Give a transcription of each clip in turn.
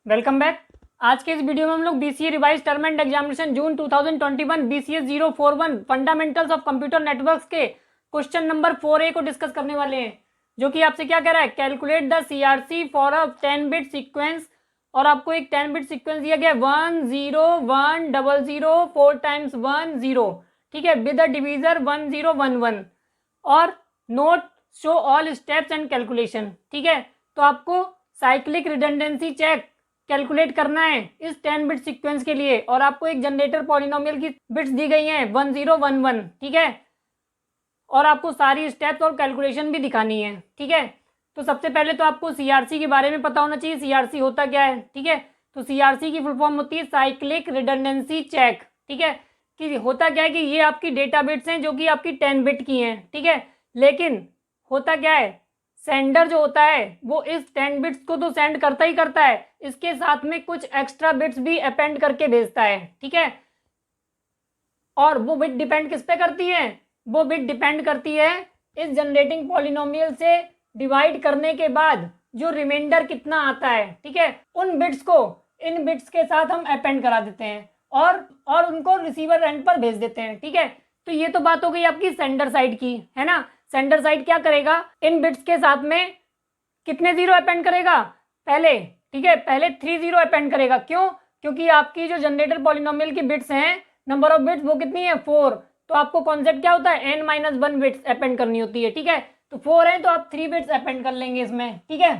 Welcome back. आज के इस वीडियो में हम लोग BCA revise term and examination June 2021 BCA 041 fundamentals of computer networks के क्वेश्चन नंबर 4A को डिस्कस करने वाले हैं, जो कि आपसे क्या कह रहा है, calculate the CRC for a 10 bit sequence. और आपको एक 10 बिट सीक्वेंस दिया गया 1 0 1 0 0 4 टाइम्स 1 0, ठीक है, विद अ डिवीजर 1 0 1 1 और note show all steps and calculation. ठीक है, तो आपको साइक्लिक रिडंडेंसी चेक कैलकुलेट करना है इस 10 बिट सीक्वेंस के लिए, और आपको एक जनरेटर पॉलिनोमियल की बिट्स दी गई हैं 1 0 1 1, ठीक है, और आपको सारी स्टेप्स और कैलकुलेशन भी दिखानी है। ठीक है, तो सबसे पहले तो आपको सीआरसी के बारे में पता होना चाहिए, सीआरसी होता क्या है। ठीक है, तो सीआरसी की फुल फॉर्म होती है साइक्लिक रिडंडेंसी चेक। ठीक है, कि होता क्या है कि ये आपकी डेटा बिट्स हैं जो कि आपकी 10 बिट की हैं। ठीक है, लेकिन होता क्या है, सेंडर जो होता है वो इस 10 बिट्स को तो सेंड करता ही करता है, इसके साथ में कुछ एक्स्ट्रा बिट्स भी अपेंड करके भेजता है। ठीक है, और वो बिट डिपेंड किस पे करती है, वो बिट डिपेंड करती है इस जनरेटिंग पॉलिनोमियल से डिवाइड करने के बाद जो रिमाइंडर कितना आता है। ठीक है, उन बिट्स को इन बिट्स के साथ हम अपेंड करा देते हैं और उनको रिसीवर एंड पर भेज देते हैं। ठीक है, तो ये तो बात हो गई आपकी सेंडर साइड की, है ना। सेंडर साइड क्या करेगा, इन बिट्स के साथ में कितने जीरो अपेंड करेगा पहले। ठीक है, पहले 3 0 अपेंड करेगा। क्यों? क्योंकि आपकी जो जनरेटर पॉलिनोमियल की बिट्स हैं, नंबर ऑफ बिट्स वो कितनी है 4, तो आपको कॉन्सेप्ट क्या होता है n-1 बिट्स अपेंड करनी होती है। ठीक है, तो 4 है तो आप 3 बिट्स अपेंड कर लेंगे इसमें। ठीक है,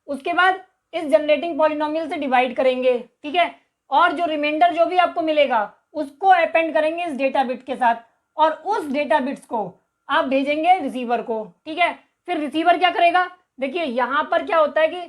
उसके बाद इस जनरेटिंग पॉलिनोमियल से डिवाइड करेंगे। ठीक है, और जो रिमाइंडर जो भी आपको मिलेगा उसको अपेंड करेंगे इस डेटा बिट के साथ, और उस डेटा बिट्स को आप भेजेंगे रिसीवर को। ठीक है, फिर रिसीवर क्या करेगा, देखिए यहाँ पर क्या होता है कि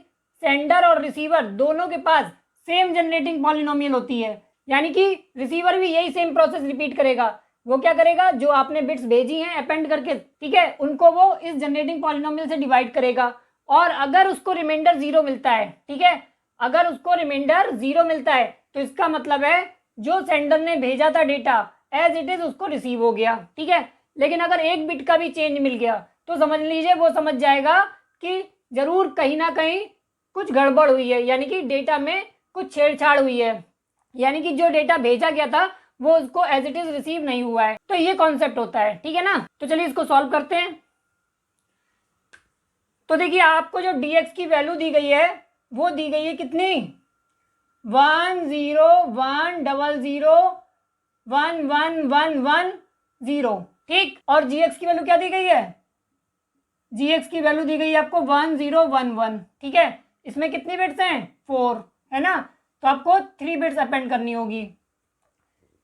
सेंडर और रिसीवर दोनों के पास सेम जनरेटिंग पॉलिनोमियल होती है, यानी कि रिसीवर भी यही सेम प्रोसेस रिपीट करेगा। वो क्या करेगा, जो आपने बिट्स भेजी हैं अपेंड करके, ठीक है, उनको वो इस जनरेटिंग पॉलिनोमियल से डिवाइड करेगा, और अगर उसको रिमाइंडर 0 मिलता है, ठीक है, अगर उसको रिमाइंडर 0 मिलता है तो इसका मतलब है जो सेंडर ने भेजा था डेटा एज इट इज उसको रिसीव हो गया। ठीक है, लेकिन अगर एक बिट का भी चेंज मिल गया तो समझ लीजिए वो समझ जाएगा कि जरूर कहीं ना कहीं कुछ गड़बड़ हुई है, यानी कि डेटा में कुछ छेड़छाड़ हुई है, यानी कि जो डेटा भेजा गया था वो उसको एज इट इज रिसीव नहीं हुआ है। तो ये कॉन्सेप्ट होता है। ठीक है ना, तो चलिए इसको सॉल्व करते हैं। तो देखिए आपको जो dx की वैल्यू दी गई है वो दी गई है कितनी, 1 0 1 0 0 1 1 1 1 0, ठीक, और gx की वैल्यू क्या दी गई है, gx की वैल्यू दी गई है आपको 1 0 1 1। ठीक है, इसमें कितनी बिट्स हैं 4, है ना, तो आपको 3 बिट्स अपेंड करनी होगी,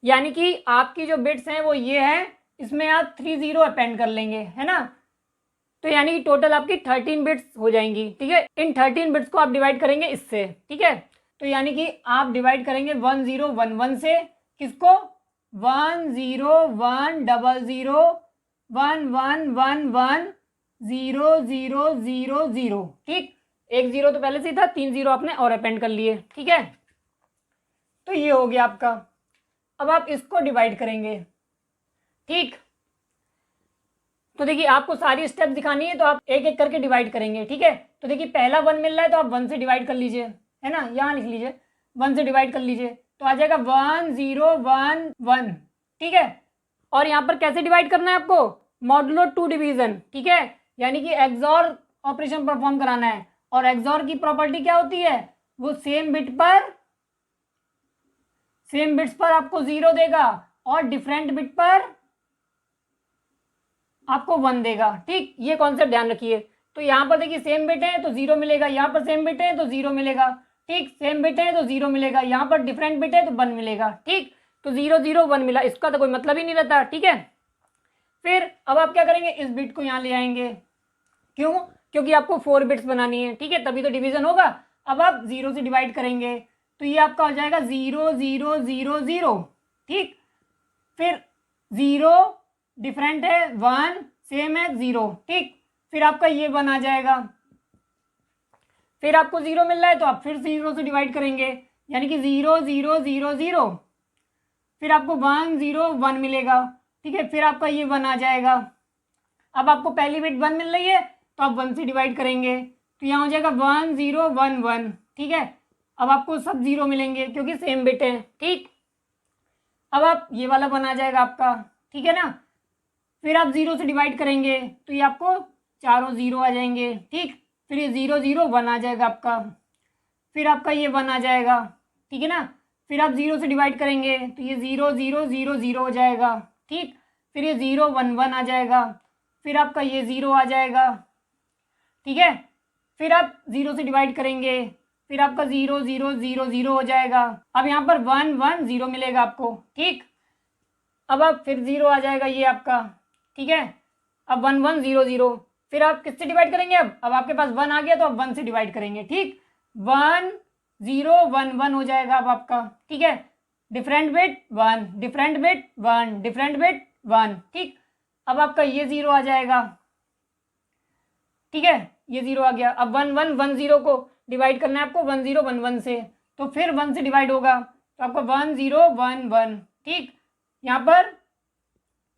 यानी कि आपकी जो बिट्स हैं वो ये है, इसमें आप 3 0 अपेंड कर लेंगे, है ना, तो यानी कि टोटल आपकी 13 बिट्स हो जाएंगी। ठीक है, इन 13 बिट्स को आप डिवाइड करेंगे इससे। ठीक है, तो यानी कि आप डिवाइड करेंगे 1 0 1 1 से, किसको, 1 0 1 0 0 1 1 1 1 0 0 0 0, ठीक, एक जीरो तो पहले से ही था, 3 0 आपने और अपेंड कर लिए। ठीक है, तो ये हो गया आपका। अब आप इसको डिवाइड करेंगे, ठीक, तो देखिए आपको सारी स्टेप दिखानी है तो आप एक एक करके डिवाइड करेंगे। ठीक है, तो देखिए पहला 1 मिल रहा है तो आप 1 से डिवाइड कर लीजिए, है ना, यहाँ लिख लीजिए 1 से डिवाइड कर लीजिए, तो आ जाएगा 1 0 1 1। ठीक है, और यहाँ पर कैसे डिवाइड करना है आपको, मॉडुलो 2 डिवीजन। ठीक है, यानी कि एक्सॉर ऑपरेशन परफॉर्म कराना है, और एक्सॉर की प्रॉपर्टी क्या होती है, वो सेम बिट्स पर आपको 0 देगा और डिफरेंट बिट पर आपको 1 देगा। ठीक, ये कॉन्सेप्ट ध्यान रखिए। तो यहाँ पर देखिए सेम बिट है तो 0 मिलेगा, यहाँ पर सेम बिट है तो 0 मिलेगा, ठीक, सेम बिट है तो 0 मिलेगा, यहाँ पर डिफरेंट बिट है तो 1 मिलेगा। ठीक, तो 0 0 1 मिला, इसका तो कोई मतलब ही नहीं रहता। ठीक है, फिर अब आप क्या करेंगे, इस बिट को यहाँ ले आएंगे, क्यों, क्योंकि आपको 4 बिट्स बनानी है। ठीक है, तभी तो डिवीजन होगा। अब आप 0 से डिवाइड करेंगे तो ये आपका हो जाएगा 0 0 0 0, ठीक, फिर 0 डिफरेंट है, 1 सेम है 0, ठीक, फिर आपका ये 1 आ जाएगा, फिर आपको 0 मिल रहा है तो आप फिर 0 से डिवाइड करेंगे, यानी कि 0 0 0 0, फिर आपको 1 0 1 मिलेगा। ठीक है, फिर आपका ये 1 आ जाएगा। अब आपको पहली बिट 1 मिल रही है तो आप 1 से डिवाइड करेंगे, तो यहाँ हो जाएगा 1 0 1 1। ठीक है, अब आपको सब 0 मिलेंगे क्योंकि सेम बिट है। ठीक, अब आप ये वाला 1 आ जाएगा आपका, ठीक है ना। फिर आप 0 से डिवाइड करेंगे तो ये आपको चारों 0 आ जाएंगे। ठीक, फिर ये 0 0 1 आ जाएगा आपका, फिर आपका ये 1 आ जाएगा, ठीक है ना। फिर आप 0 से डिवाइड करेंगे तो ये 0 0 0 0 हो जाएगा। ठीक, फिर ये 0 1 1 आ जाएगा, फिर आपका ये 0 आ जाएगा, ठीक है। फिर आप 0 से डिवाइड करेंगे, फिर आपका 0 0 0 0 हो जाएगा। अब यहाँ पर 1 1 0 मिलेगा आपको। ठीक, अब आप फिर 0 आ जाएगा ये आपका, ठीक है। अब 1 1 0 0, फिर आप किससे डिवाइड करेंगे? अब आपके पास 1 आ गया तो अब 1 से डिवाइड करेंगे। ठीक, 1 0 1 1 हो जाएगा अब आपका, ठीक है। Different bit 1, different bit 1, different bit 1। ठीक, अब आपका ये 0 आ जाएगा, ठीक है, ये 0 आ गया। अब 1 1 1 0 को डिवाइड करना है आपको 1 0 1 1 से, तो फिर 1 से डिवाइड होगा तो आपका 1 0 1 1। ठीक, यहाँ पर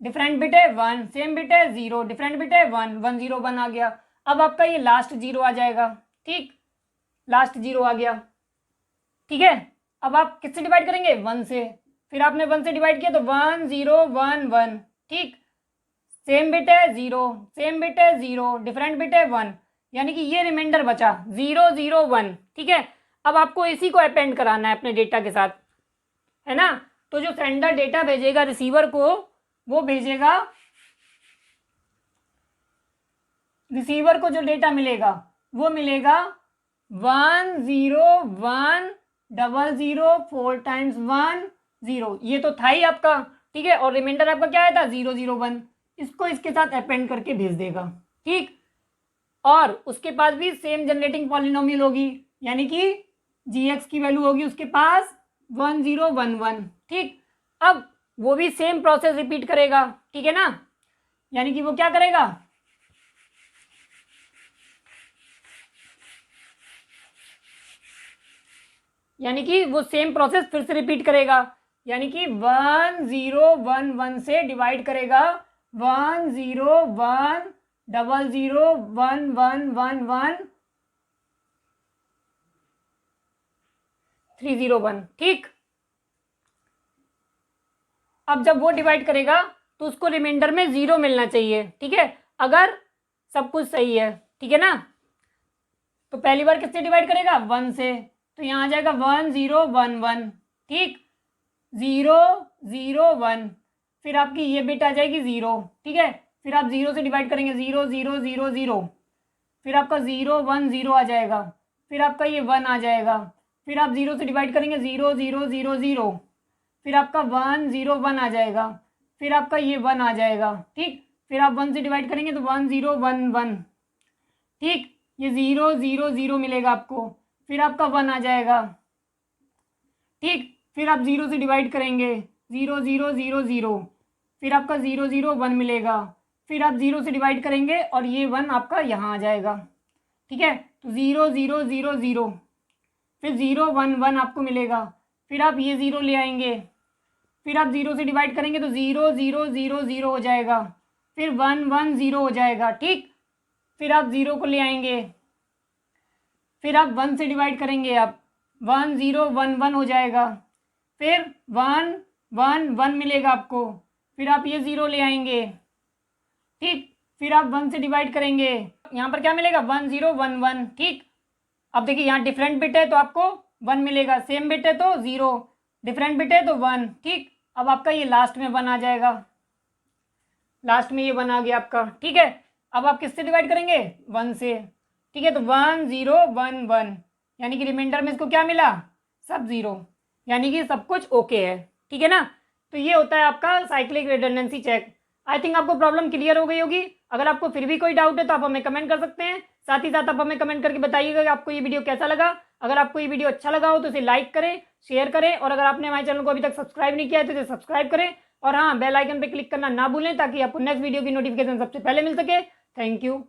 डिफरेंट बिट है 1, सेम बिट है 0, डिफरेंट बिट है 1 1 0 1 आ गया। अब आपका ये लास्ट 0 आ जाएगा। ठीक, लास्ट 0 आ गया, ठीक है। अब आप किससे डिवाइड करेंगे? 1 से, फिर आपने 1 से डिवाइड किया तो 1 0 1 1। ठीक, सेम बिट है 0, सेम बिट है 0, डिफरेंट बिट है 1, यानी कि ये रिमाइंडर बचा 0 0 1। ठीक है, अब आपको इसी को अपेंड कराना है अपने डेटा के साथ, है ना। तो जो सेंडर डेटा भेजेगा रिसीवर को, वो भेजेगा, रिसीवर को जो डेटा मिलेगा वो मिलेगा 1 0 1 0 0 4 टाइम्स 1 0, ये तो था ही आपका, ठीक है। और रिमाइंडर आपका क्या आया था? 0 0 1, इसको इसके साथ अपेंड करके भेज देगा। ठीक, और उसके पास भी सेम जनरेटिंग पॉलिनोमियल होगी, यानी कि gx की वैल्यू होगी उसके पास 1 0 1 1। ठीक, अब वो भी सेम प्रोसेस रिपीट करेगा, ठीक है ना। यानी कि वो क्या करेगा? यानी कि वो सेम प्रोसेस फिर से रिपीट करेगा, यानी कि 1 0 1 1 से डिवाइड करेगा 1 0 1 0 0 1 1 1 1 3 0 1। ठीक, अब जब वो डिवाइड करेगा तो उसको रिमाइंडर में 0 मिलना चाहिए, ठीक है, अगर सब कुछ सही है, ठीक है ना। तो पहली बार किससे डिवाइड करेगा? 1 से, तो यहाँ आ जाएगा 1 0 1 1। ठीक, 0 0 1, फिर आपकी ये बिट आ जाएगी 0, ठीक है। फिर आप 0 से डिवाइड करेंगे 0 0 0 0, फिर आपका 0 1 0 आ जाएगा, फिर आपका ये 1 आ जाएगा, फिर आप 0 से डिवाइड करेंगे 0 0 0 0, फिर आपका 1 0 1 आ जाएगा, फिर आपका ये 1 आ जाएगा। ठीक, फिर आप 1 से डिवाइड करेंगे तो 1 0 1 1। ठीक, ये 0 0 0 मिलेगा आपको, फिर आपका 1 आ जाएगा। ठीक, फिर आप 0 से डिवाइड करेंगे 0 0 0 0, फिर आपका 0 0 1 मिलेगा, फिर आप 0 से डिवाइड करेंगे और ये 1 आपका यहाँ आ जाएगा। ठीक है, तो 0 0 0 0, फिर 0 1 1 आपको मिलेगा, फिर आप ये 0 ले आएंगे, फिर आप 0 से डिवाइड करेंगे तो 0 0 0 0 हो जाएगा, फिर 1 1 0 हो जाएगा। ठीक, फिर आप 0 को ले आएंगे, फिर आप 1 से डिवाइड करेंगे, आप 1 0 1 1 हो जाएगा, फिर 1 1 1 मिलेगा आपको, फिर आप ये 0 ले आएंगे। ठीक, फिर आप 1 से डिवाइड करेंगे, यहाँ पर क्या मिलेगा? 1 0 1 1। ठीक, अब देखिए यहाँ डिफरेंट बिट है तो आपको 1 मिलेगा, सेम बिट है तो 0, डिफरेंट बिट है तो 1। ठीक, अब आपका ये लास्ट में 1 आ जाएगा, लास्ट में ये 1 आ गया आपका। ठीक है, अब आप किससे डिवाइड करेंगे? 1 से। ठीक है, तो 1 0 1 1, यानी कि रिमाइंडर में इसको क्या मिला? सब 0, यानी कि सब कुछ ओके है, ठीक है ना। तो ये होता है आपका cyclic redundancy check. I think आपको प्रॉब्लम क्लियर हो गई होगी। अगर आपको फिर भी कोई डाउट है तो आप हमें कमेंट कर सकते हैं, साथ ही साथ आप हमें कमेंट करके बताइएगा कि आपको ये वीडियो कैसा लगा। अगर आपको ये वीडियो अच्छा लगा हो तो इसे लाइक करें, शेयर करें, और अगर आपने हमारे चैनल को अभी तक सब्सक्राइब नहीं किया है तो इसे सब्सक्राइब करें, और हाँ, बेल आइकन पर क्लिक करना ना भूलें ताकि आपको नेक्स्ट वीडियो की नोटिफिकेशन सबसे पहले मिल सके। Thank you.